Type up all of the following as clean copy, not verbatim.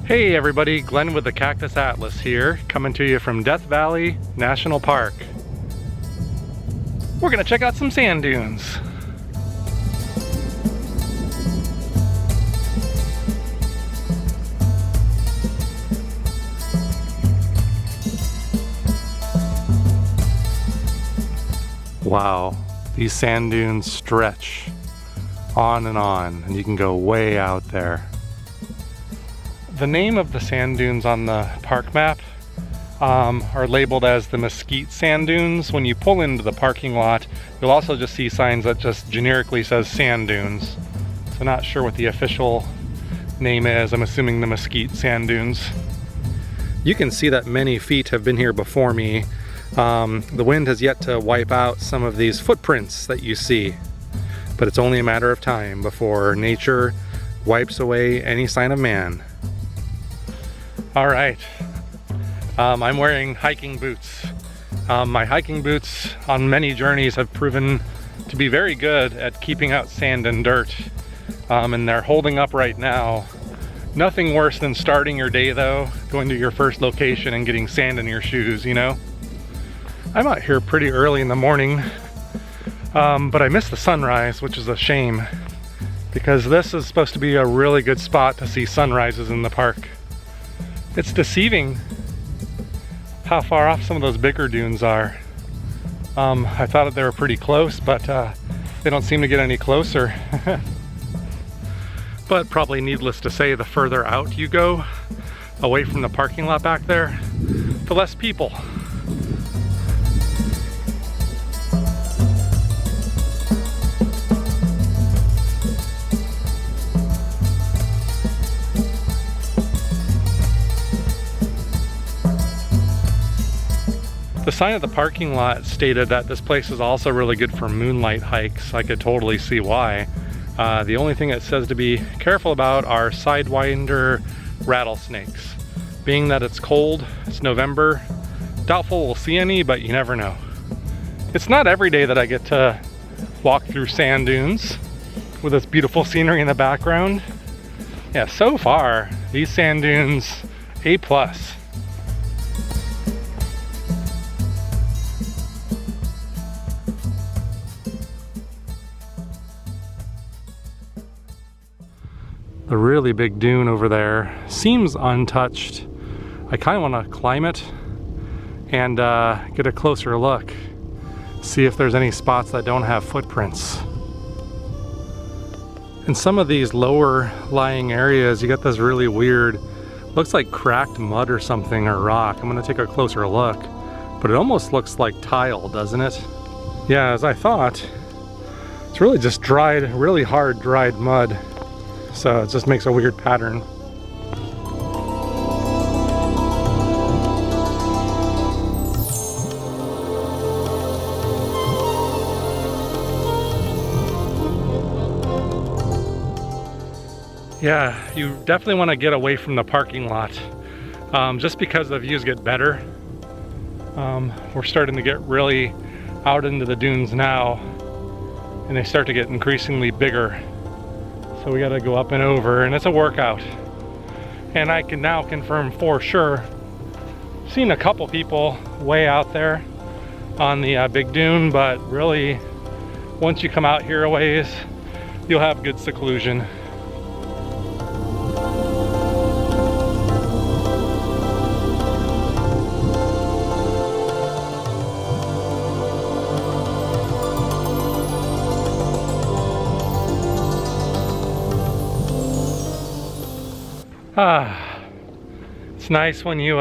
Hey everybody, Glenn with the Cactus Atlas here, coming to you from Death Valley National Park. We're gonna check out some sand dunes. Wow, these sand dunes stretch on, and you can go way out there. The name of the sand dunes on the park map are labeled as the Mesquite Sand Dunes. When you pull into the parking lot, you'll also just see signs that just generically says sand dunes. So not sure what the official name is. I'm assuming the Mesquite Sand Dunes. You can see that many feet have been here before me. The wind has yet to wipe out some of these footprints that you see, but it's only a matter of time before nature wipes away any sign of man. All right, I'm wearing hiking boots. My hiking boots on many journeys have proven to be very good at keeping out sand and dirt, and they're holding up right now. Nothing worse than starting your day though, going to your first location and getting sand in your shoes, you know? I'm out here pretty early in the morning, but I missed the sunrise, which is a shame, because this is supposed to be a really good spot to see sunrises in the park. It's deceiving how far off some of those bigger dunes are. I thought that they were pretty close, but they don't seem to get any closer. But probably needless to say, the further out you go, away from the parking lot back there, the less people. The sign at the parking lot stated that this place is also really good for moonlight hikes. I could totally see why. The only thing it says to be careful about are sidewinder rattlesnakes. Being that it's cold, it's November, doubtful we'll see any, but you never know. It's not every day that I get to walk through sand dunes with this beautiful scenery in the background. Yeah, so far, these sand dunes, A+. The really big dune over there seems untouched. I kind of want to climb it and get a closer look, see if there's any spots that don't have footprints. In some of these lower lying areas, you get this really weird, looks like cracked mud or something, or rock. I'm going to take a closer look, but it almost looks like tile, doesn't it? Yeah, as I thought, it's really just dried, really hard dried mud. So it just makes a weird pattern. Yeah, you definitely want to get away from the parking lot, just because the views get better. We're starting to get really out into the dunes now, and they start to get increasingly bigger. So we gotta go up and over, and it's a workout. And I can now confirm for sure, seen a couple people way out there on the big dune, but really, once you come out here a ways, you'll have good seclusion. It's nice when you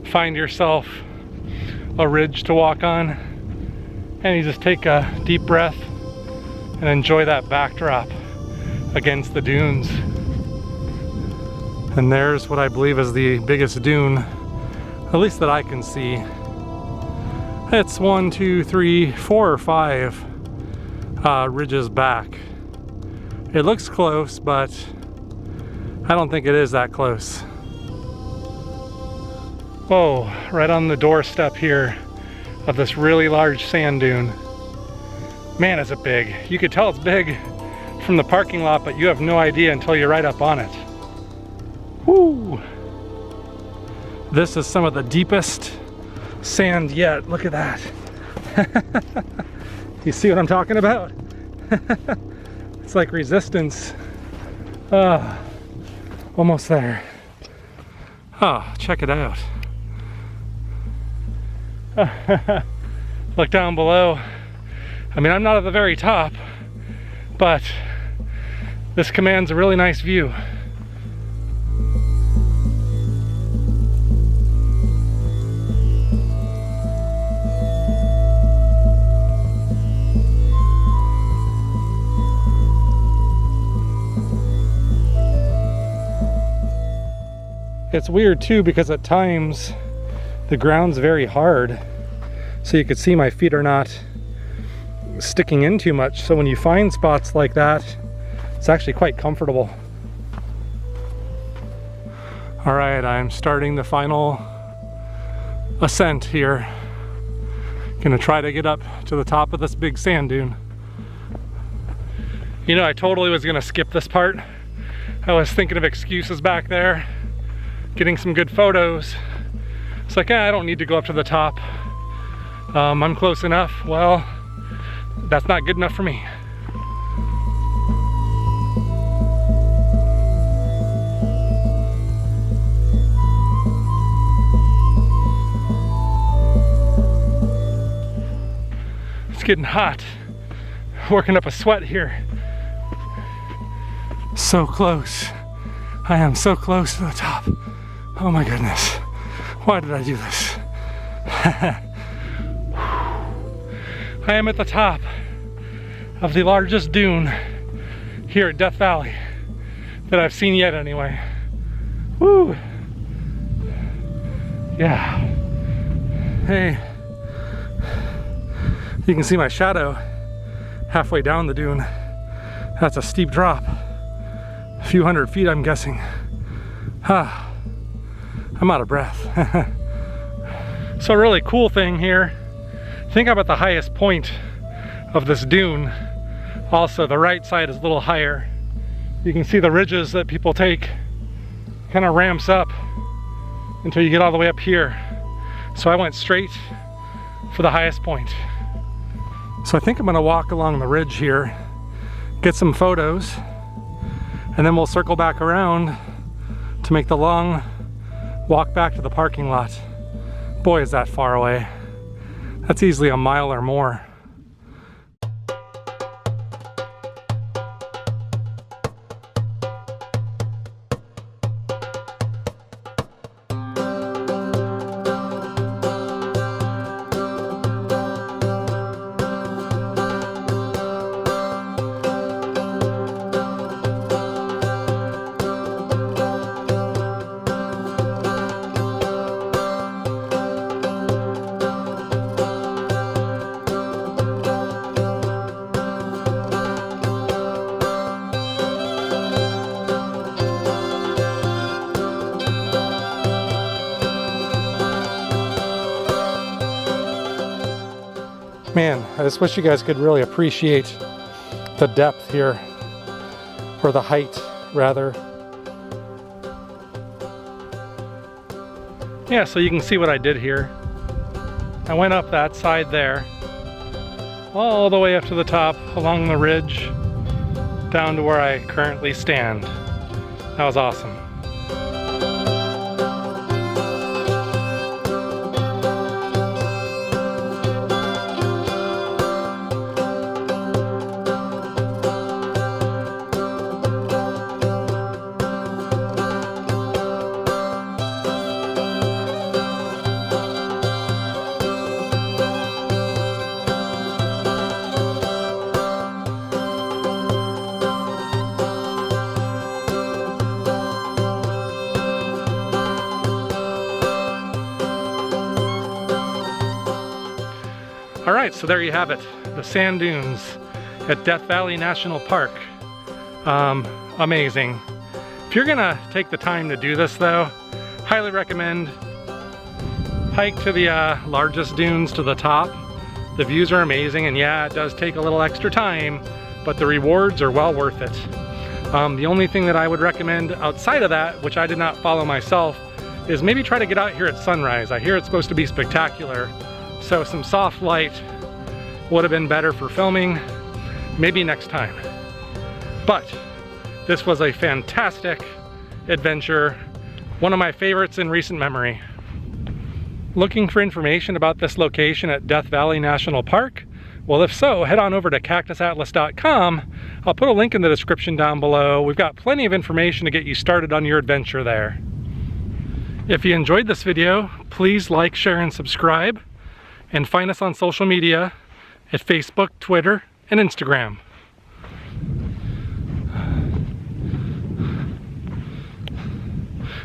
find yourself a ridge to walk on and you just take a deep breath and enjoy that backdrop against the dunes. And there's what I believe is the biggest dune, at least that I can see. It's 1, 2, 3, 4 or 5 ridges back. It looks close, but I don't think it is that close. Whoa, right on the doorstep here of this really large sand dune. Man, is it big. You could tell it's big from the parking lot, but you have no idea until you're right up on it. Woo! This is some of the deepest sand yet. Look at that. You see what I'm talking about? It's like resistance. Almost there. Oh, check it out. Look down below. I mean, I'm not at the very top, but this commands a really nice view. It's weird too, because at times the ground's very hard, so you can see my feet are not sticking in too much. So when you find spots like that, it's actually quite comfortable. All right, I'm starting the final ascent here. Gonna try to get up to the top of this big sand dune. You know, I totally was gonna skip this part. I was thinking of excuses back there, getting some good photos. It's like, I don't need to go up to the top. I'm close enough. Well, that's not good enough for me. It's getting hot. Working up a sweat here. So close. I am so close to the top. Oh my goodness. Why did I do this? I am at the top of the largest dune here at Death Valley that I've seen yet anyway. Woo! Yeah. Hey. You can see my shadow halfway down the dune. That's a steep drop. A few hundred feet, I'm guessing. I'm out of breath. So a really cool thing here, think I'm at the highest point of this dune. Also, the right side is a little higher. You can see the ridges that people take, kind of ramps up until you get all the way up here. So I went straight for the highest point. So I think I'm gonna walk along the ridge here, get some photos, and then we'll circle back around to make the long walk back to the parking lot. Boy, is that far away. That's easily a mile or more. Man, I just wish you guys could really appreciate the depth here, or the height, rather. Yeah, so you can see what I did here. I went up that side there, all the way up to the top, along the ridge, down to where I currently stand. That was awesome. All right, so there you have it, the sand dunes at Death Valley National Park. Amazing. If you're gonna take the time to do this though, highly recommend hike to the largest dunes to the top. The views are amazing, and yeah, it does take a little extra time, but the rewards are well worth it. The only thing that I would recommend outside of that, which I did not follow myself, is maybe try to get out here at sunrise. I hear it's supposed to be spectacular, so some soft light would have been better for filming. Maybe next time. But this was a fantastic adventure, one of my favorites in recent memory. Looking for information about this location at Death Valley National Park? Well, if so, head on over to cactusatlas.com. I'll put a link in the description down below. We've got plenty of information to get you started on your adventure there. If you enjoyed this video, please like, share, and subscribe. And find us on social media at Facebook, Twitter, and Instagram.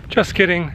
Just kidding.